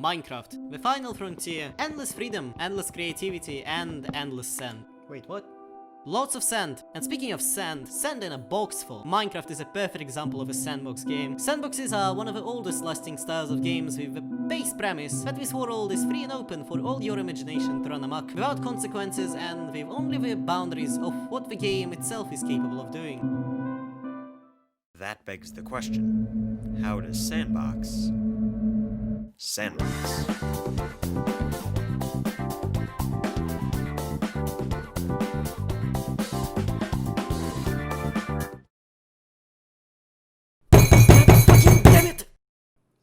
Minecraft, the final frontier, endless freedom, endless creativity, and endless sand. Wait, what? Lots of sand. And speaking of sand, sand in a box full. Minecraft is a perfect example of a sandbox game. Sandboxes are one of the oldest lasting styles of games with the base premise that this world is free and open for all your imagination to run amok, without consequences and with only the boundaries of what the game itself is capable of doing. That begs the question, how does SANDBOX sandbox?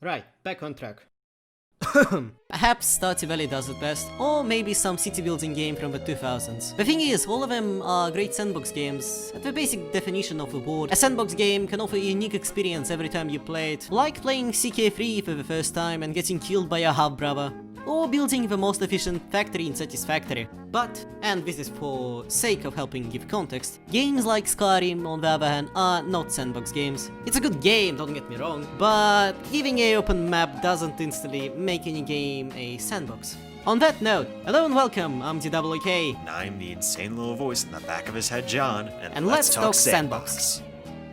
Right, back on track. Perhaps Stardew Valley does it best, or maybe some city building game from the 2000s. The thing is, all of them are great sandbox games. At the basic definition of the word, a sandbox game can offer a unique experience every time you play it, like playing CK3 for the first time and getting killed by your half-brother, or building the most efficient factory in Satisfactory. But, and this is for sake of helping give context, games like Skyrim, on the other hand, are not sandbox games. It's a good game, don't get me wrong, but giving an open map doesn't instantly make any game a sandbox. On that note, hello and welcome, I'm DWK. And I'm the insane little voice in the back of his head, John, and let's talk sandbox.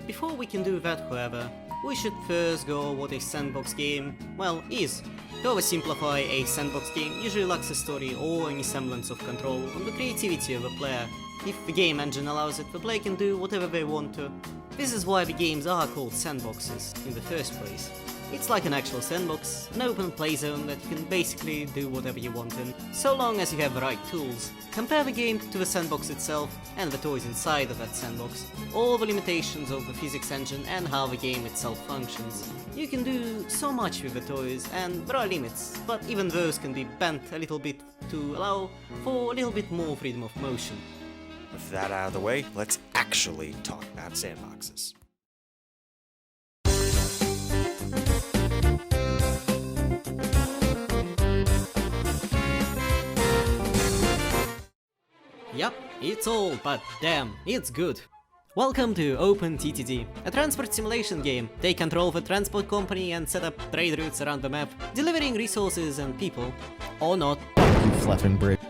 Before we can do that, however, we should first go what a sandbox game, well, is. To oversimplify, a sandbox game usually lacks a story or any semblance of control on the creativity of the player. If the game engine allows it, the player can do whatever they want to. This is why the games are called sandboxes in the first place. It's like an actual sandbox, an open playzone that you can basically do whatever you want in, so long as you have the right tools. Compare the game to the sandbox itself and the toys inside of that sandbox, all the limitations of the physics engine and how the game itself functions. You can do so much with the toys, and there are limits, but even those can be bent a little bit to allow for a little bit more freedom of motion. With that out of the way, let's actually talk about sandboxes. Yup, it's old, but damn, it's good. Welcome to OpenTTD, a transport simulation game. Take control of a transport company and set up trade routes around the map, delivering resources and people. Or not. You fluffing Brit.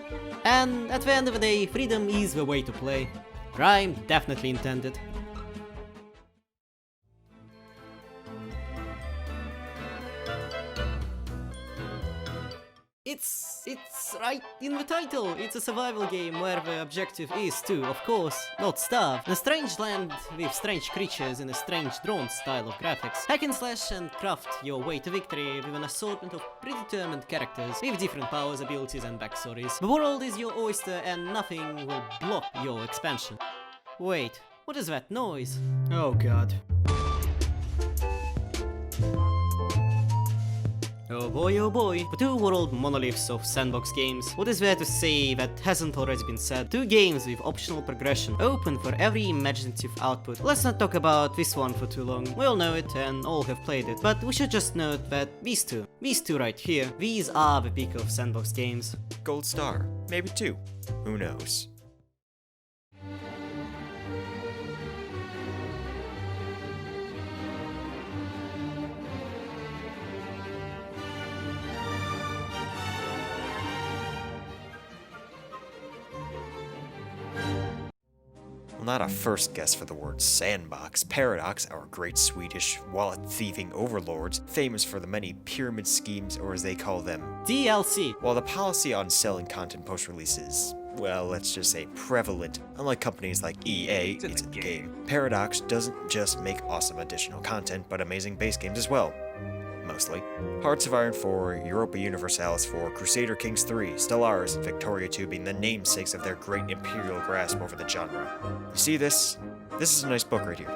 And at the end of the day, freedom is the way to play. Rhyme definitely intended. It's right in the title. It's a survival game where the objective is to, of course, not starve. In a strange land with strange creatures in a strange drawn style of graphics. Hack and slash and craft your way to victory with an assortment of predetermined characters with different powers, abilities and backstories. The world is your oyster and nothing will block your expansion. Wait, what is that noise? Oh god. Oh boy, the two world monoliths of sandbox games. What is there to say that hasn't already been said? Two games with optional progression, open for every imaginative output. Let's not talk about this one for too long. We all know it and all have played it, but we should just note that these two right here, these are the peak of sandbox games. Gold star, maybe two, who knows? Not a first guess for the word sandbox. Paradox, our great Swedish wallet-thieving overlords, famous for the many pyramid schemes, or as they call them, DLC. While the policy on selling content post-release is, well, let's just say prevalent, unlike companies like EA, it's a game. Paradox doesn't just make awesome additional content, but amazing base games as well. Mostly. Hearts of Iron 4, Europa Universalis 4, Crusader Kings 3, Stellaris, and Victoria 2 being the namesakes of their great imperial grasp over the genre. You see this? This is a nice book right here.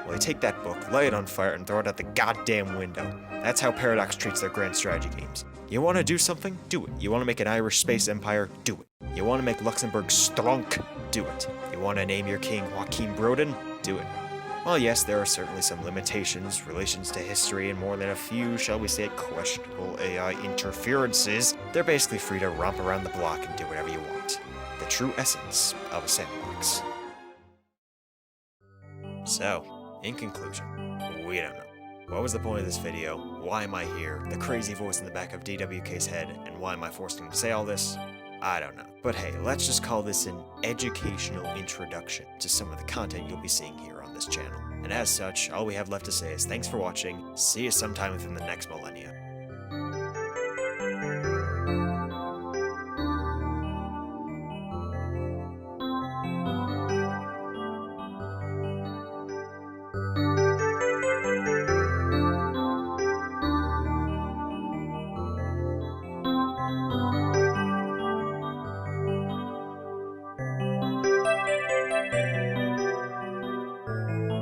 Well, you take that book, light it on fire, and throw it out the goddamn window. That's how Paradox treats their grand strategy games. You want to do something? Do it. You want to make an Irish space empire? Do it. You want to make Luxembourg strong? Do it. You want to name your king Joachim Broden? Do it. While yes, there are certainly some limitations, relations to history, and more than a few, shall we say, questionable AI interferences, they're basically free to romp around the block and do whatever you want. The true essence of a sandbox. So, in conclusion, we don't know. What was the point of this video? Why am I here? The crazy voice in the back of DWK's head, and why am I forcing him to say all this? I don't know. But hey, let's just call this an educational introduction to some of the content you'll be seeing here on this channel. And as such, all we have left to say is thanks for watching, see you sometime within the next millennia.